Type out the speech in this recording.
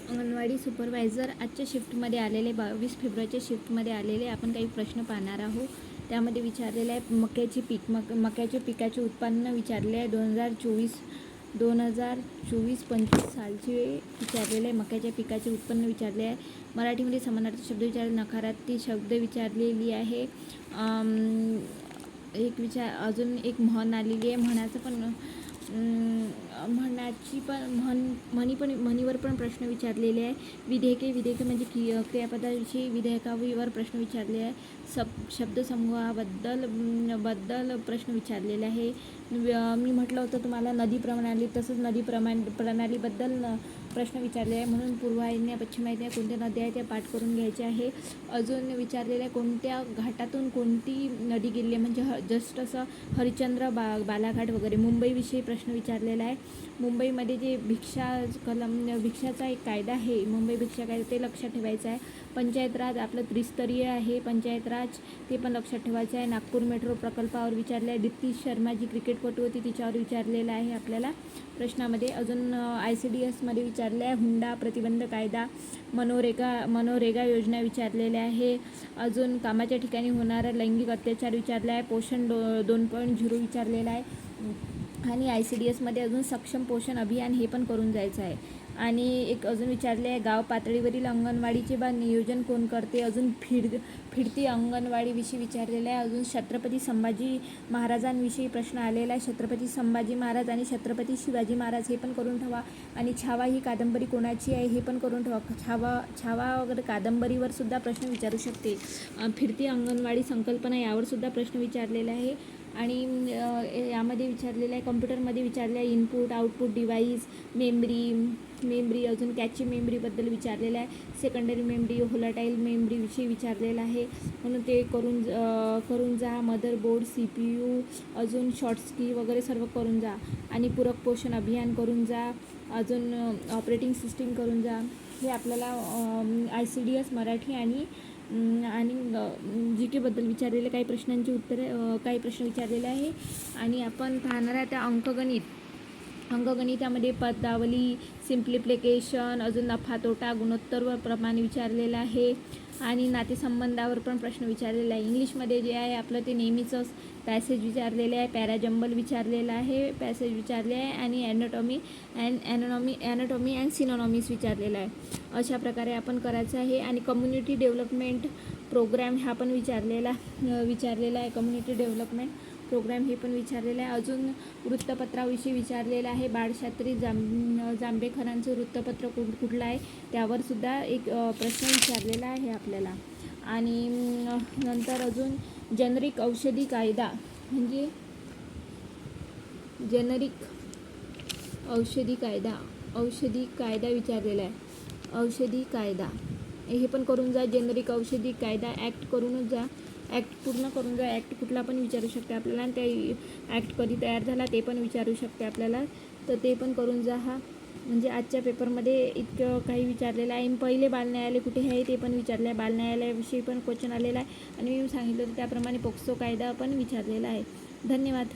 Anganwadi supervisor आजच्या शिफ्टमध्ये आलेले 22 फेब्रुवारीच्या शिफ्टमध्ये आलेले आपण काही प्रश्न पाहणार आहोत. त्यामध्ये विचारलेले आहे मक्याचे पीक मक्याच्या पिकाचे उत्पन्न विचारले आहे 2024-25 सालचे विचारलेले आहे. मक्याच्या पिकाचे उत्पन्न विचारले आहे. मराठीमध्ये समानार्थी शब्द विचारले, नकारार्थी शब्द विचारलेली आहे. अजून एक म्हण आलेली आहे. म्हणाचं पण म्हणीवर पण प्रश्न विचारलेले आहे. विधेयके म्हणजे क्रियापदाविषयी विधेयकावर प्रश्न विचारले आहे. शब्दसमूहाबद्दल प्रश्न विचारलेले आहे. मी म्हटलं होतं तुम्हाला नदी प्रणाली, तसंच नदी प्रणालीबद्दल प्रश्न विचारले आहे. म्हणून पूर्व वाहिन्या, पश्चिम वाहिन्या कोणत्या नद्या आहेत त्या पाठ करून घ्यायच्या आहे. अजून विचारलेलं आहे कोणत्या घाटातून कोणती नदी गेली आहे, म्हणजे जस्ट असं हरिश्चंद्र बालाघाट वगैरे. मुंबईविषयी प्रश्न विचारलेला आहे. मुंबईमध्ये जे भिक्षाचा एक कायदा आहे, मुंबई भिक्षा कायदा, ते लक्षात ठेवायचं आहे. पंचायत राज आपलं त्रिस्तरीय आहे, पंचायत राज ते पण लक्षात ठेवायचं आहे. नागपूर मेट्रो प्रकल्पावर विचारले आहे. दीप्ती शर्मा जी क्रिकेटपटू होती तिच्यावर विचारलेलं आहे आपल्याला प्रश्नामध्ये. अजून ICDSमध्ये विचारले आहे हुंडा प्रतिबंध कायदा, मनोरेगा योजना विचारलेल्या आहे. अजून कामाच्या ठिकाणी होणारा लैंगिक अत्याचार विचारला आहे. पोषण 2.0 विचारलेला आहे. आणि ICDSमध्ये अजून सक्षम पोषण अभियान हे पण करून जायचं आहे. आणि एक अजून विचारले आहे गाव पातळीवरील अंगणवाडीचे नियोजन कोण करते. अजून फिरती अंगणवाडीविषयी विचारलेलं आहे. अजून छत्रपती संभाजी महाराजांविषयी प्रश्न आलेला आहे. छत्रपती संभाजी महाराज आणि छत्रपती शिवाजी महाराज हे पण करून ठेवा. आणि छावा ही कादंबरी कोणाची आहे हे पण करून ठेवा. छावा वगैरे कादंबरीवर सुद्धा प्रश्न विचारू शकते. फिरती अंगणवाडी संकल्पना यावर सुद्धा प्रश्न विचारलेला आहे. आणि यामध्ये विचारलेलं आहे कम्प्युटरमध्ये विचारले आहे इनपुट आउटपुट डिव्हाइस, मेमरी अजून कॅची मेमरीबद्दल विचारलेलं आहे. सेकंडरी मेमरी, व्होलाटाईल मेमरीविषयी विचारलेलं आहे. म्हणून ते करून जा. मदरबोर्ड, CPU, अजून शॉर्ट्सकी वगैरे सर्व करून जा. आणि पूरक पोषण अभियान करून जा. अजून ऑपरेटिंग सिस्टीम करून जा. हे आपल्याला ICDS मराठी आणि GKबद्दल विचारलेले काही प्रश्नांची उत्तरे, काही प्रश्न विचारलेले आहे. आणि आपण पाहणार आहे त्या अंकगणितामध्ये पदावली, सिम्प्लिफिकेशन, अजून नफा तोटा, गुणोत्तर प्रमाण विचारलेलं आहे. आणि नातेसंबंधावर पण प्रश्न विचारलेला आहे. इंग्लिशमध्ये जे आहे आपलं ते नेहमीचं पॅसेज विचारलेले आहे. पॅराजंबल विचारलेलं आहे, पॅसेज विचारले आहे. आणि ॲनाटॉमी अँड सिनॉनॉमीज विचारलेला आहे. अशा प्रकारे आपण करायचं आहे. आणि कम्युनिटी डेव्हलपमेंट प्रोग्रॅम हा पण विचारलेला आहे. कम्युनिटी डेव्हलपमेंट प्रोग्रॅम हे पण विचारलेलं आहे. अजून वृत्तपत्राविषयी विचारलेलं आहे. बाळशास्त्री जांभेकरांचं वृत्तपत्र कुठलं आहे त्यावर सुद्धा एक प्रश्न विचारलेला आहे आपल्याला. आणि नंतर अजून जेनरिक औषधी कायदा, म्हणजे जेनरिक औषधी कायदा विचारलेला आहे. औषधी कायदा हे पण करून जा. जेनरिक औषधी कायदा ॲक्ट करूनच जा. ॲक्ट पूर्ण करून जा. ॲक्ट कुठला पण विचारू शकते आपल्याला. आणि त्या ॲक्ट कधी तयार झाला ते पण विचारू शकते आपल्याला. तर ते पण करून जा. हा म्हणजे आजच्या पेपरमध्ये इतकं काही विचारलेलं आहे. पहिले बालन्यायालय कुठे आहे ते पण विचारलं आहे. बालन्यायालयाविषयी पण क्वेश्चन आलेला आहे. आणि मी सांगितलं त्याप्रमाणे पोक्सो कायदा पण विचारलेला आहे. धन्यवाद.